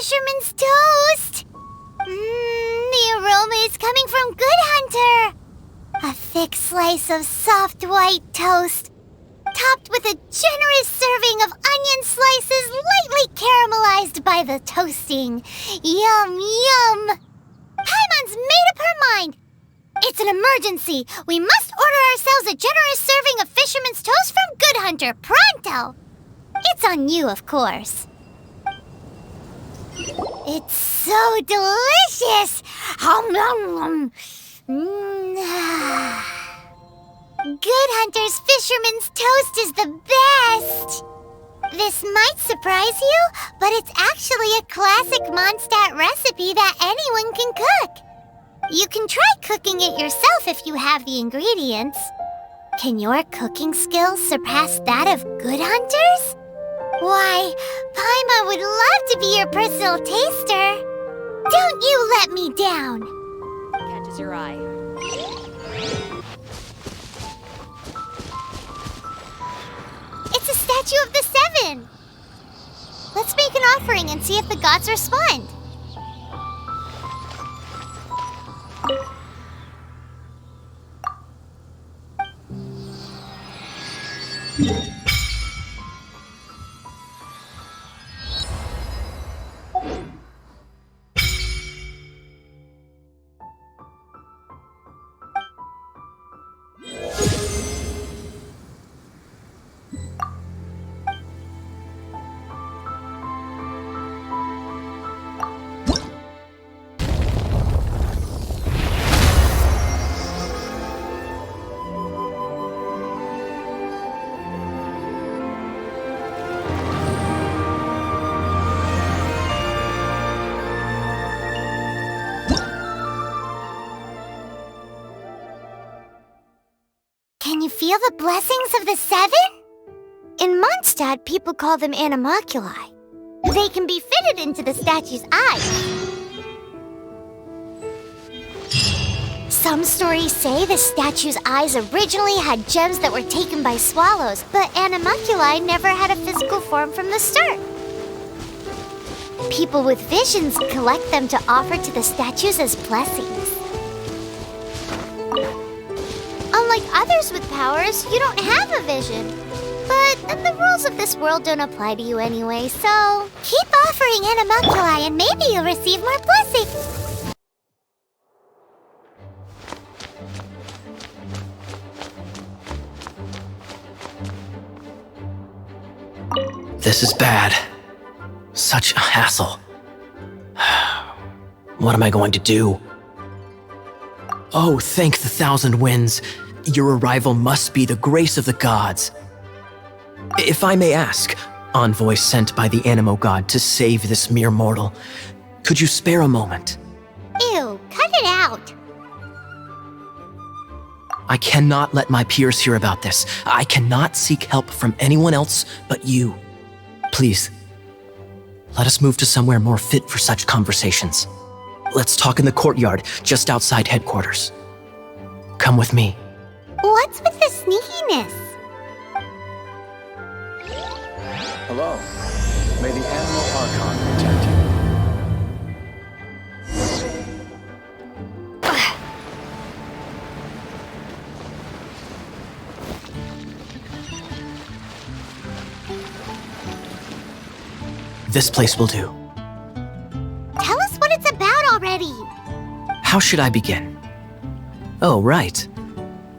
fisherman's toast! The aroma is coming from Good Hunter! A thick slice of soft white toast, topped with a generous serving of onion slices lightly caramelized by the toasting. Yum, yum! Paimon's made up her mind! It's an emergency! We must order ourselves a generous serving of fisherman's toast from Good Hunter, pronto! It's on you, of course. It's so delicious! Good Hunter's fisherman's toast is the best! This might surprise you, but it's actually a classic Mondstadt recipe that anyone can cook. You can try cooking it yourself if you have the ingredients. Can your cooking skills surpass that of Good Hunter's? Why, Paimon would love to be your personal taster. Don't you let me down. Catches your eye. It's a statue of the Seven. Let's make an offering and see if the gods respond. Can you feel the blessings of the Seven? In Mondstadt, people call them animalculi. They can be fitted into the statue's eyes. Some stories say the statue's eyes originally had gems that were taken by swallows, but animalculi never had a physical form from the start. People with visions collect them to offer to the statues as blessings. Unlike others with powers, you don't have a vision. But the rules of this world don't apply to you anyway, so keep offering animalculi and maybe you'll receive more blessings. This is bad. Such a hassle. What am I going to do? Oh, thank the thousand winds. Your arrival must be the grace of the gods. If I may ask, envoy sent by the Animo god to save this mere mortal, could you spare a moment? Ew, cut it out. I cannot let my peers hear about this. I cannot seek help from anyone else but you. Please, let us move to somewhere more fit for such conversations. Let's talk in the courtyard just outside headquarters. Come with me. What's with the sneakiness? Hello. May the Animal Archon protect you. This place will do. Tell us what it's about already. How should I begin? Oh, right.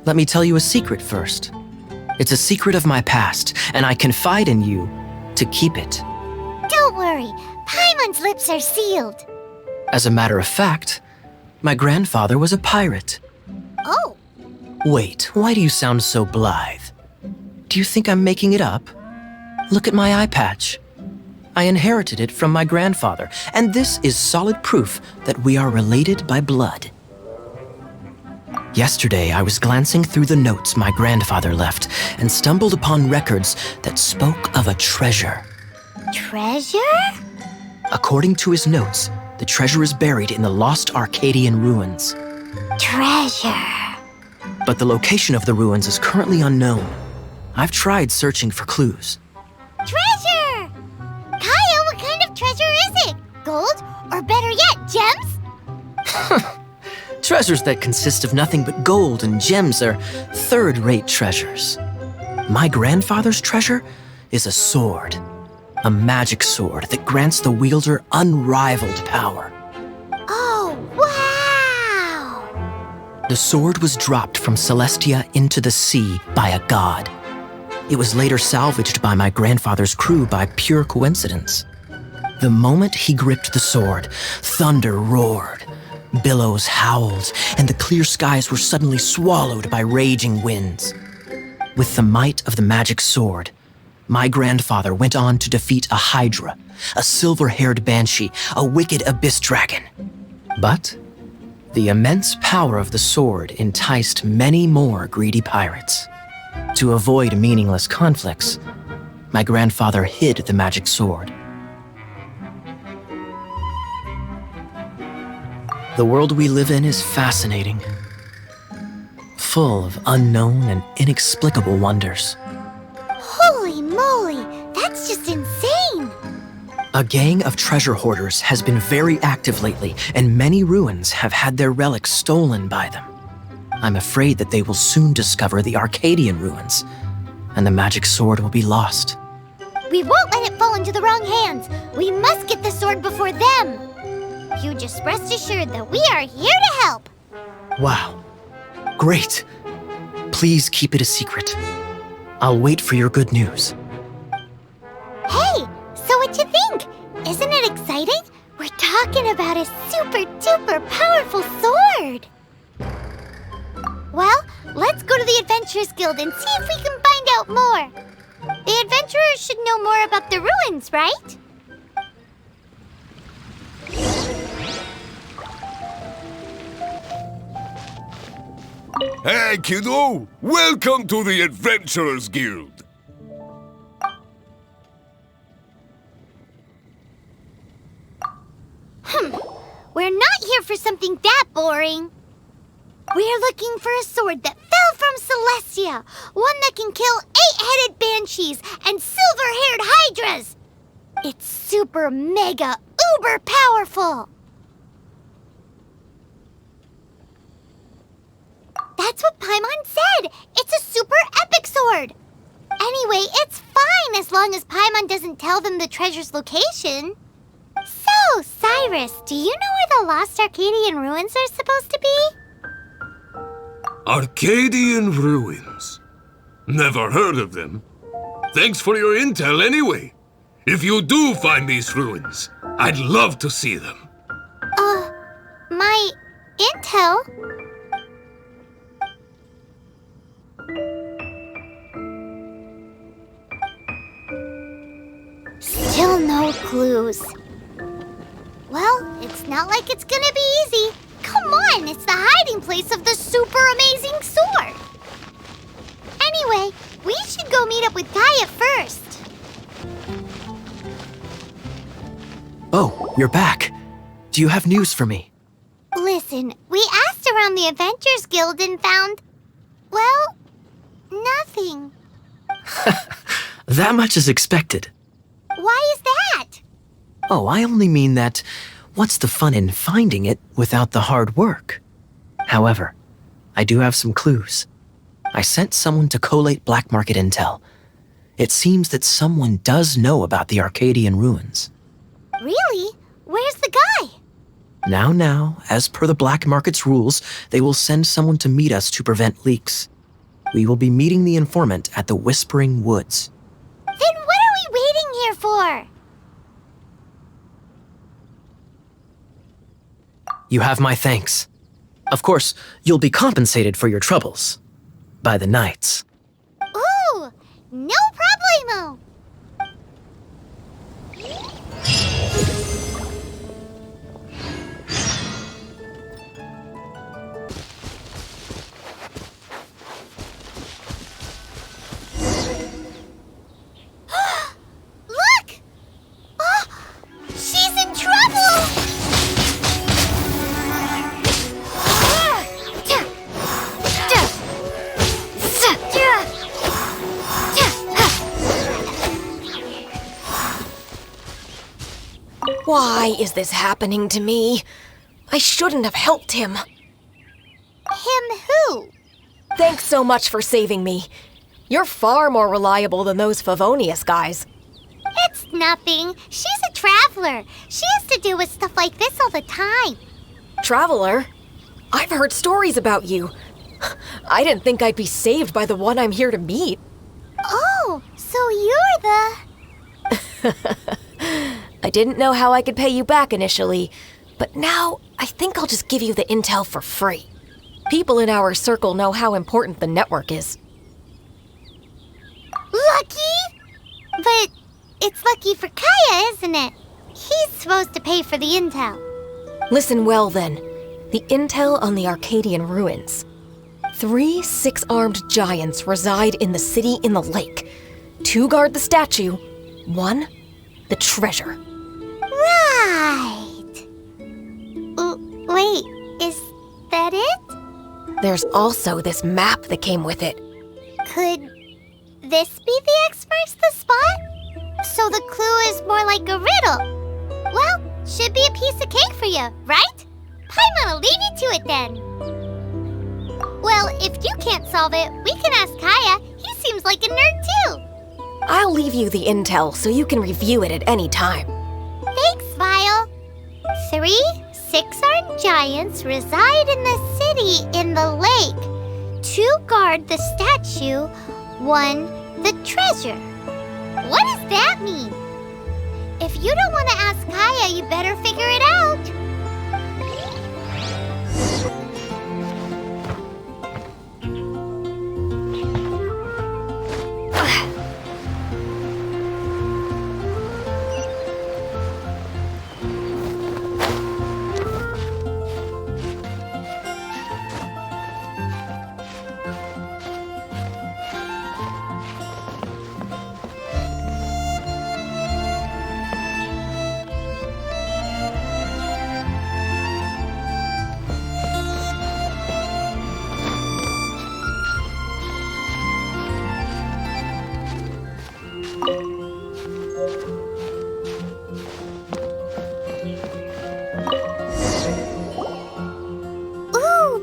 Let me tell you a secret first. It's a secret of my past, and I confide in you to keep it. Don't worry, Paimon's lips are sealed. As a matter of fact, my grandfather was a pirate. Oh. Wait, why do you sound so blithe? Do you think I'm making it up? Look at my eye patch. I inherited it from my grandfather, and this is solid proof that we are related by blood. Yesterday, I was glancing through the notes my grandfather left and stumbled upon records that spoke of a treasure. Treasure? According to his notes, the treasure is buried in the lost Arcadian ruins. Treasure. But the location of the ruins is currently unknown. I've tried searching for clues. Treasure! Kaeya, what kind of treasure is it? gold? Or better yet, gems? Treasures that consist of nothing but gold and gems are third-rate treasures. My grandfather's treasure is a sword. A magic sword that grants the wielder unrivaled power. Oh, wow! The sword was dropped from Celestia into the sea by a god. It was later salvaged by my grandfather's crew by pure coincidence. The moment he gripped the sword, thunder roared, billows howled, and the clear skies were suddenly swallowed by raging winds. With the might of the magic sword, my grandfather went on to defeat a hydra, a silver-haired banshee, a wicked abyss dragon. But the immense power of the sword enticed many more greedy pirates. To avoid meaningless conflicts, my grandfather hid the magic sword. The world we live in is fascinating, full of unknown and inexplicable wonders. Holy moly, that's just insane! A gang of treasure hoarders has been very active lately, and many ruins have had their relics stolen by them. I'm afraid that they will soon discover the Arcadian ruins, and the magic sword will be lost. We won't let it fall into the wrong hands. We must get the sword before them. You just rest assured that we are here to help. Wow. Great. Please keep it a secret. I'll wait for your good news. Hey, so what you think? Isn't it exciting? We're talking about a super duper powerful sword. Well, let's go to the Adventurers Guild and see if we can find out more. The adventurers should know more about the ruins, right? Hey, kiddo! Welcome to the Adventurers Guild! We're not here for something that boring. We're looking for a sword that fell from Celestia. One that can kill 8-headed banshees and silver-haired hydras. It's super mega uber powerful. That's what Paimon said. It's a super epic sword. Anyway, it's fine as long as Paimon doesn't tell them the treasure's location. So, Cyrus, do you know where the lost Arcadian ruins are supposed to be? Arcadian ruins? Never heard of them. Thanks for your intel anyway. If you do find these ruins, I'd love to see them. My intel? Still no clues. Well, it's not like it's gonna be easy. Come on, it's the hiding place of the super amazing sword. Anyway, we should go meet up with Kaeya first. Oh, you're back. Do you have news for me? Listen, we asked around the Adventurers Guild and found, well, nothing. That much is expected. Why is that? Oh, I only mean that what's the fun in finding it without the hard work? However, I do have some clues. I sent someone to collate black market intel. It seems that someone does know about the Arcadian ruins. Really? Where's the guy? Now, as per the black market's rules, they will send someone to meet us to prevent leaks. We will be meeting the informant at the Whispering Woods. Then what are we waiting here for? You have my thanks. Of course, you'll be compensated for your troubles. By the knights. Ooh, no problemo. Look! Oh, she's in trouble! Why is this happening to me? I shouldn't have helped him. Him who? Thanks so much for saving me. You're far more reliable than those Favonius guys. It's nothing. She's a traveler. She has to deal with stuff like this all the time. Traveler? I've heard stories about you. I didn't think I'd be saved by the one I'm here to meet. Oh, so you're the... I didn't know how I could pay you back initially, but now I think I'll just give you the intel for free. People in our circle know how important the network is. Lucky? But it's lucky for Kaeya, isn't it? He's supposed to pay for the intel. Listen well then. The intel on the Arcadian ruins. 3 6-armed giants reside in the city in the lake. 2 guard the statue, 1 the treasure. Right. Wait, is that it? There's also this map that came with it. Could this be the experts the spot? So the clue is more like a riddle. Well, should be a piece of cake for you, right? Paimon will leave you to it then. Well, if you can't solve it, we can ask Kaeya. He seems like a nerd too. I'll leave you the intel so you can review it at any time. Thanks, Vile. 3 6-armed giants reside in the city in the lake. 2 guard the statue, 1 the treasure. What does that mean? If you don't want to ask Kaeya, you better figure it out.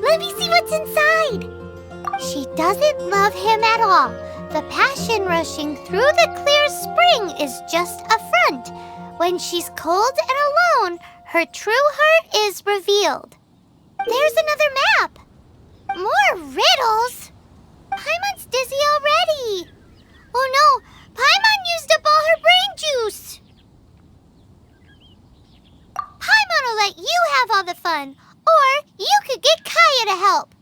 Let me see what's inside. She doesn't love him at all. The passion rushing through the clear spring is just a front. When she's cold and alone, her true heart is revealed. There's another map. More riddles. Paimon's dizzy already. Oh no, Paimon used up all her brain juice. Paimon will let you have all the fun. Or you could get Kaeya to help.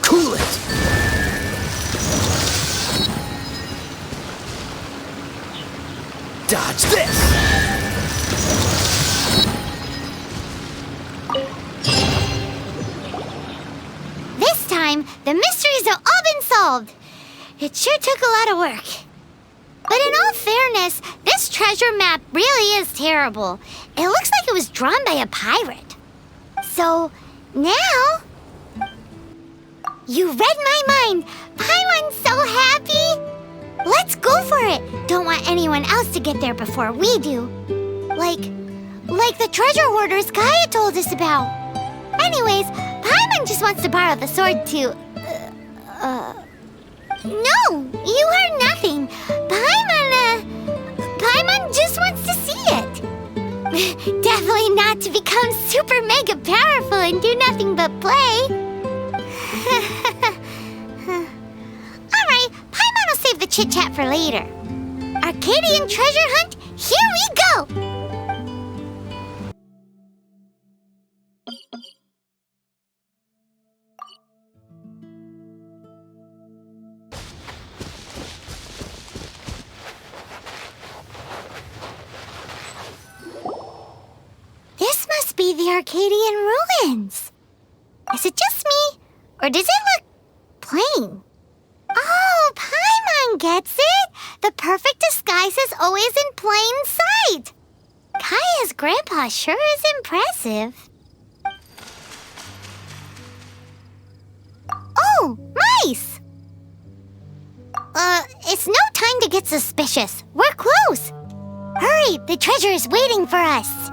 Cool it! Dodge this! This time, the mysteries have all been solved. It sure took a lot of work. But in all fairness, this treasure map really is terrible. It looks like it was drawn by a pirate. So, now... You read my mind! Paimon's so happy! Let's go for it! Don't want anyone else to get there before we do. Like the treasure hoarders Kaeya told us about. Anyways, Paimon just wants to borrow the sword to... No, you heard nothing. Paimon just wants to see it. Definitely not to become super mega powerful and do nothing but play. Alright, Paimon will save the chit-chat for later. Arcadian treasure hunt, here we go! be the Arcadian ruins. Is it just me, or does it look plain? Oh, Paimon gets it! The perfect disguise is always in plain sight! Kaeya's grandpa sure is impressive. Oh, mice! It's no time to get suspicious. We're close. Hurry, the treasure is waiting for us.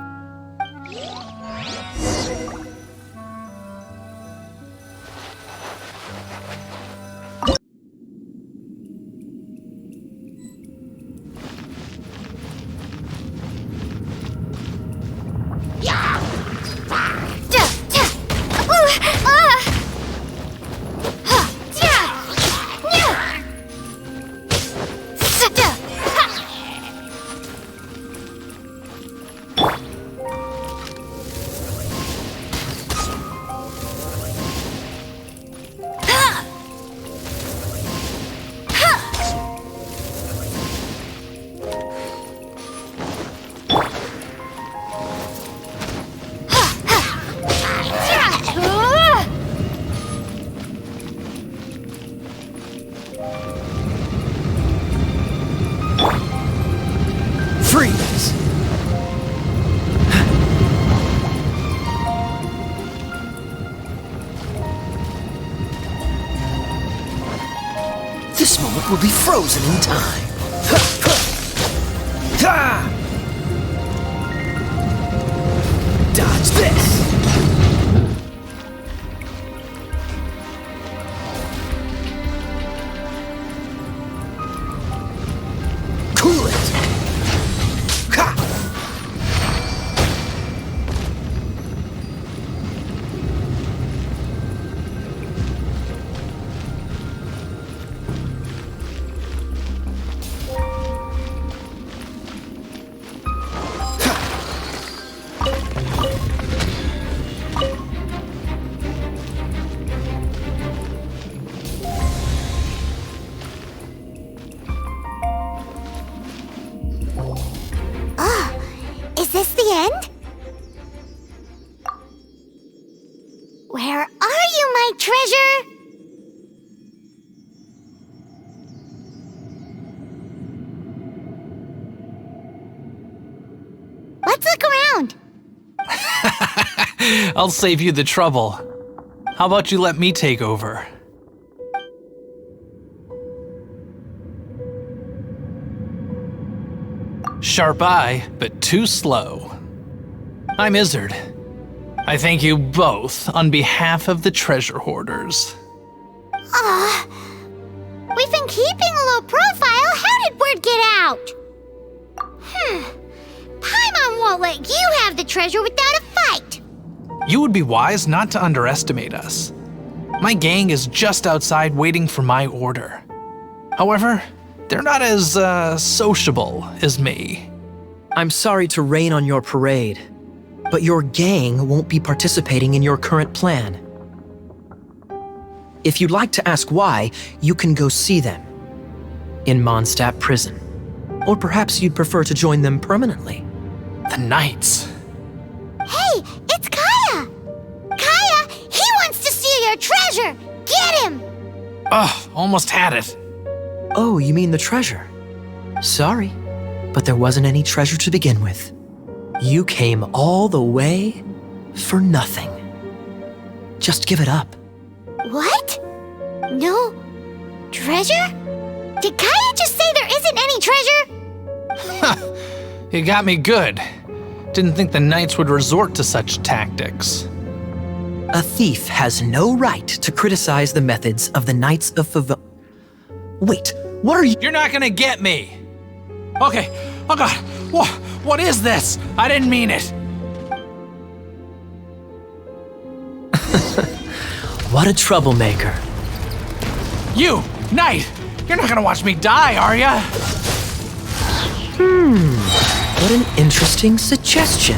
Freeze! This moment will be frozen in time. Dodge this! Cool it! Ha! Is this the end? Where are you, my treasure? Let's look around. I'll save you the trouble. How about you let me take over? Sharp eye, but too slow. I'm Izzard. I thank you both on behalf of the treasure hoarders. We've been keeping a low profile. How did word get out? Paimon won't let you have the treasure without a fight. You would be wise not to underestimate us. My gang is just outside waiting for my order. However, they're not as, sociable as me. I'm sorry to rain on your parade, but your gang won't be participating in your current plan. If you'd like to ask why, you can go see them in Mondstadt Prison. Or perhaps you'd prefer to join them permanently. The Knights. Hey, it's Kaeya! Kaeya, he wants to steal your treasure! Get him! Ugh, almost had it. Oh, you mean the treasure? Sorry, but there wasn't any treasure to begin with. You came all the way for nothing. Just give it up. What? No treasure? Did Kaeya just say there isn't any treasure? You got me good. Didn't think the Knights would resort to such tactics. A thief has no right to criticize the methods of the Knights of Wait, what are you— You're not gonna get me! Okay, oh god, what is this? I didn't mean it! What a troublemaker. You, Knight! You're not gonna watch me die, are ya? What an interesting suggestion.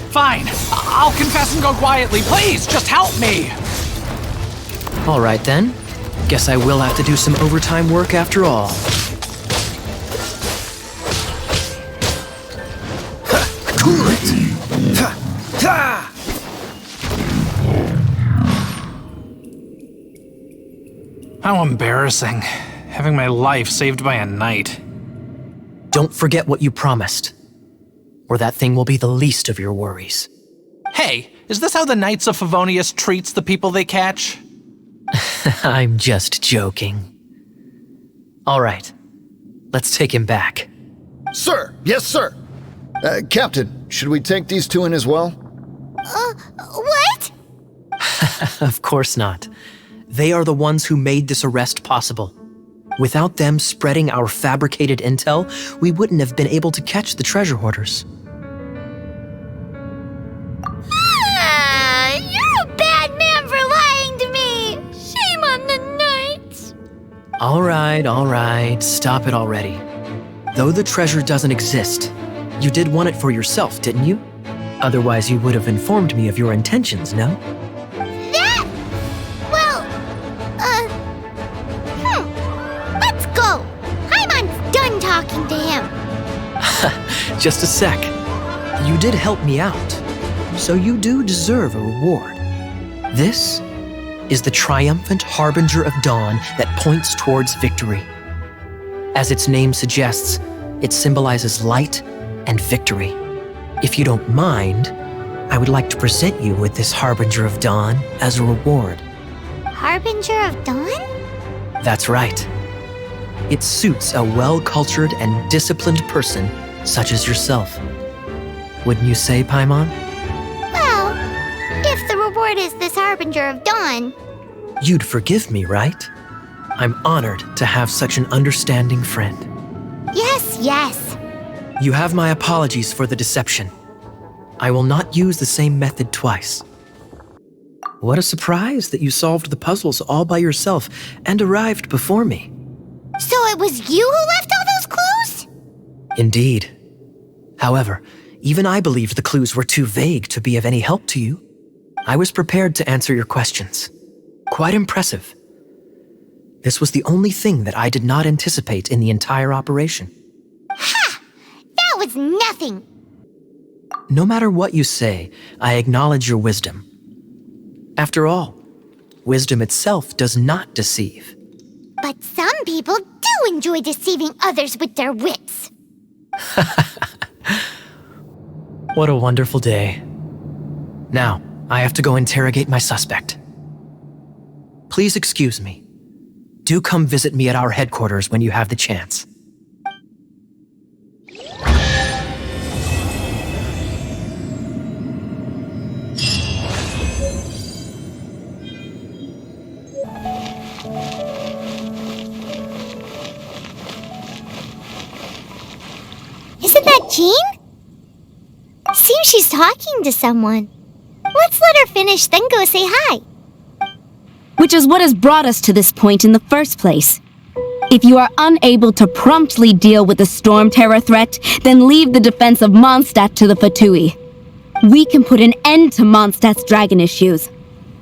Fine, I'll confess and go quietly. Please, just help me! All right then. Guess I will have to do some overtime work after all. Cool it. How embarrassing. Having my life saved by a knight. Don't forget what you promised, or that thing will be the least of your worries. Hey, is this how the Knights of Favonius treats the people they catch? I'm just joking. All right, let's take him back. Sir, yes, sir. Captain, should we take these two in as well? What? Of course not. They are the ones who made this arrest possible. Without them spreading our fabricated intel, we wouldn't have been able to catch the treasure hoarders. You're a bad man for lying to me. Shame on the knights. All right, stop it already. Though the treasure doesn't exist, you did want it for yourself, didn't you? Otherwise, you would have informed me of your intentions, no? That? Well, let's go. Paimon's done talking to him. Just a sec. You did help me out, so you do deserve a reward. This is the triumphant harbinger of dawn that points towards victory. As its name suggests, it symbolizes light and victory. If you don't mind, I would like to present you with this harbinger of dawn as a reward. Harbinger of Dawn? That's right. It suits a well-cultured and disciplined person such as yourself. Wouldn't you say, Paimon? Well, if the reward is this Harbinger of Dawn. You'd forgive me, right? I'm honored to have such an understanding friend. Yes. You have my apologies for the deception. I will not use the same method twice. What a surprise that you solved the puzzles all by yourself and arrived before me. So it was you who left all those clues? Indeed. However, even I believed the clues were too vague to be of any help to you. I was prepared to answer your questions. Quite impressive. This was the only thing that I did not anticipate in the entire operation. Ha! That was nothing. No matter what you say, I acknowledge your wisdom. After all, wisdom itself does not deceive. But some people do enjoy deceiving others with their wits. What a wonderful day. Now, I have to go interrogate my suspect. Please excuse me. Do come visit me at our headquarters when you have the chance. Isn't that Jean? Seems she's talking to someone. Let's let her finish, then go say hi. Which is what has brought us to this point in the first place. If you are unable to promptly deal with the Storm Terror threat, then leave the defense of Mondstadt to the Fatui. We can put an end to Mondstadt's dragon issues.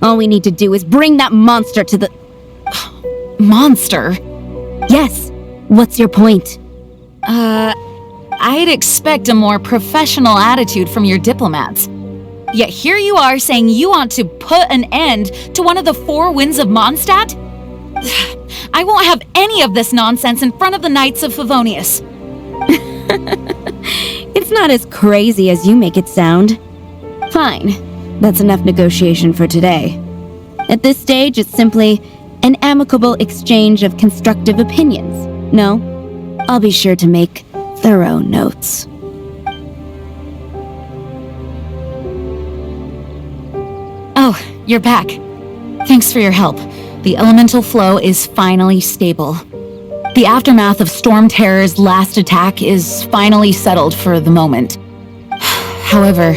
All we need to do is bring that monster to the... Monster? Yes. What's your point? I'd expect a more professional attitude from your diplomats. Yet here you are saying you want to put an end to one of the four winds of Mondstadt? I won't have any of this nonsense in front of the Knights of Favonius. It's not as crazy as you make it sound. Fine. That's enough negotiation for today. At this stage, it's simply an amicable exchange of constructive opinions. No? I'll be sure to make thorough notes. Oh, you're back. Thanks for your help. The elemental flow is finally stable. The aftermath of Storm Terror's last attack is finally settled for the moment. However,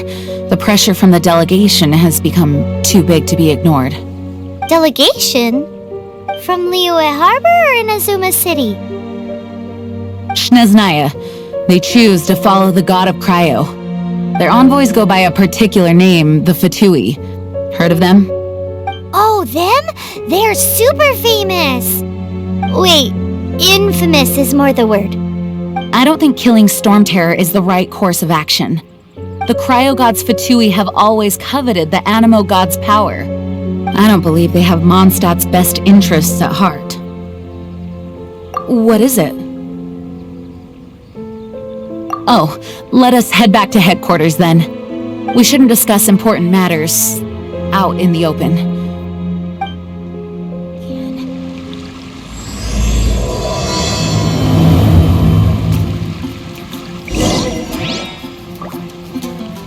the pressure from the delegation has become too big to be ignored. Delegation? From Liyue Harbor or Inazuma City? Shneznaya. They choose to follow the god of Cryo. Their envoys go by a particular name, the Fatui. Heard of them? Oh, them? They're super famous! Wait, infamous is more the word. I don't think killing Storm Terror is the right course of action. The cryo-gods Fatui have always coveted the Animo god's power. I don't believe they have Mondstadt's best interests at heart. What is it? Oh, let us head back to headquarters then. We shouldn't discuss important matters out in the open.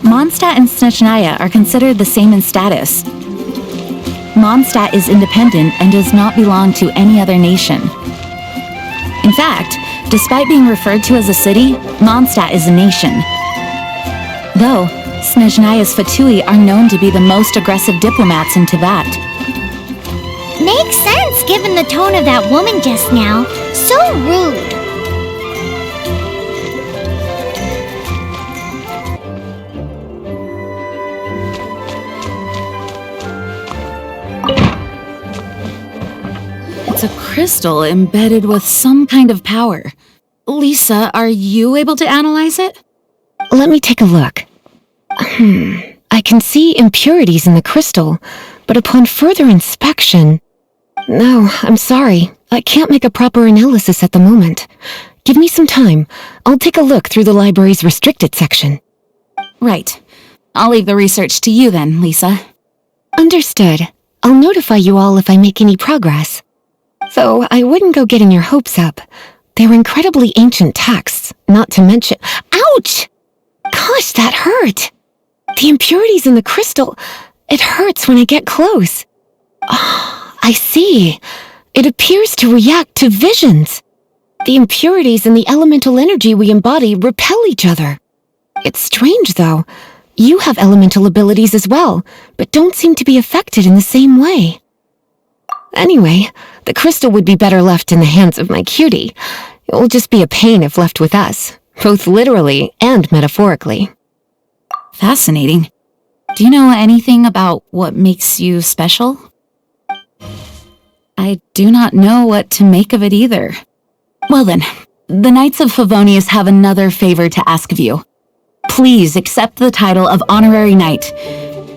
Mondstadt and Snezhnaya are considered the same in status. Mondstadt is independent and does not belong to any other nation. In fact, despite being referred to as a city, Mondstadt is a nation. Though, Snezhnaya's Fatui are known to be the most aggressive diplomats in Teyvat. Makes sense given the tone of that woman just now. So rude. It's a crystal embedded with some kind of power. Lisa, are you able to analyze it? Let me take a look. I can see impurities in the crystal, but upon further inspection... No, I'm sorry. I can't make a proper analysis at the moment. Give me some time. I'll take a look through the library's restricted section. Right. I'll leave the research to you then, Lisa. Understood. I'll notify you all if I make any progress. Though I wouldn't go getting your hopes up. They're incredibly ancient texts, not to mention— Ouch! Gosh, that hurt! The impurities in the crystal— it hurts when I get close. Oh, I see. It appears to react to visions. The impurities and the elemental energy we embody repel each other. It's strange, though. You have elemental abilities as well, but don't seem to be affected in the same way. Anyway, the crystal would be better left in the hands of my cutie. It will just be a pain if left with us, both literally and metaphorically. Fascinating. Do you know anything about what makes you special? I do not know what to make of it either. Well then, the Knights of Favonius have another favor to ask of you. Please accept the title of Honorary Knight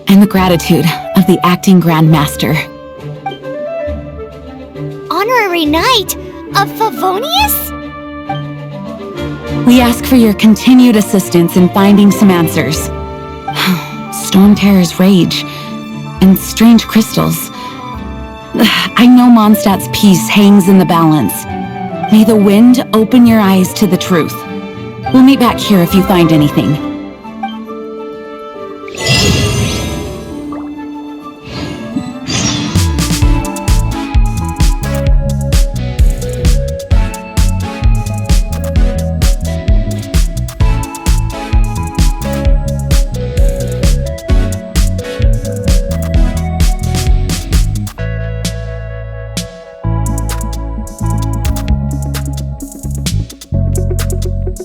and the gratitude of the Acting Grand Master. Honorary Knight of Favonius? We ask for your continued assistance in finding some answers. Storm Terror's rage and strange crystals. I know Mondstadt's peace hangs in the balance. May the wind open your eyes to the truth. We'll meet back here if you find anything.